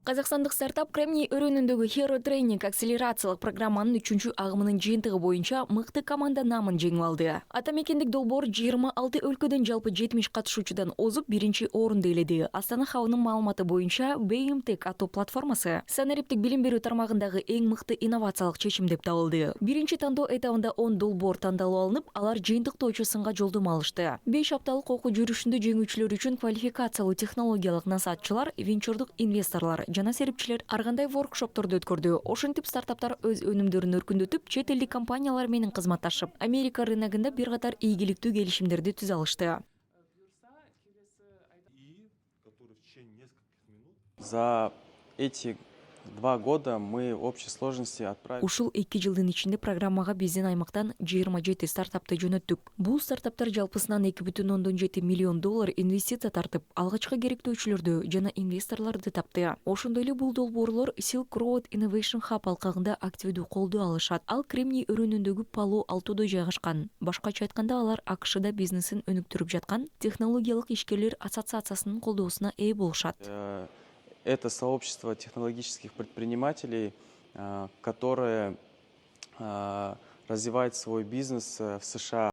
Қазақстандық стартап Кремний өрөнүндөгү Hero Training акселерациялык программанын 3-чү агымынын жыйынтыгы боюнча мыкты команда намын жеңип алды. Атамекендик долбоор 26 өлкөдөн жалпы 70 катышуучудан озуп 1-орунду ээледи. Астана хабынын маалыматы боюнча BMTech аттуу платформасы санариптик билим берүү тармагындагы эң мыкты инновациялык чечим деп табылды. Биринчи тандоо этабында 10 долбоор тандалып алынып, алар жыйынтыктоочу сынга жолдомо алышты. 5 апталык окуу жүрүшүндө жеңүүчүлөр үчүн квалификациялуу технологиялык насаатчылар, венчурдук инвесторлор жана серипчилер ар кандай воркшопторду өткөрдү. Ошентип стартаптар өз өнүмдөрүн өркүндөтүп, чет элдик компаниялар менен кызматташып, Америка рыногунда бир катар ийгиликтүү келишимдерди түзө алышты. За эти 2 года мы в общей сложности отправили. Ушул 2 жылдын ичинде программага биздин аймактан 27 стартапты жөнөттүк. Бул стартаптар жалпысынан $2,7 миллион инвестиция тартып, алгачкы керектөөчүлөрдү жана инвесторлорду тапты. Ошондой эле бул долбоорлор Silk Road Innovation Hub алкагында активдүү колдоо алышат. Ал Кремний өрөөнүндөгү Пало-Алтодо жайгашкан. Башкача айтканда, алар АКШда бизнесин өнүктүрүп жаткан технологиялык ишкерлер ассоциациясынын колдоосуна ээ болушат. Это сообщество технологических предпринимателей, которые развивают свой бизнес в США.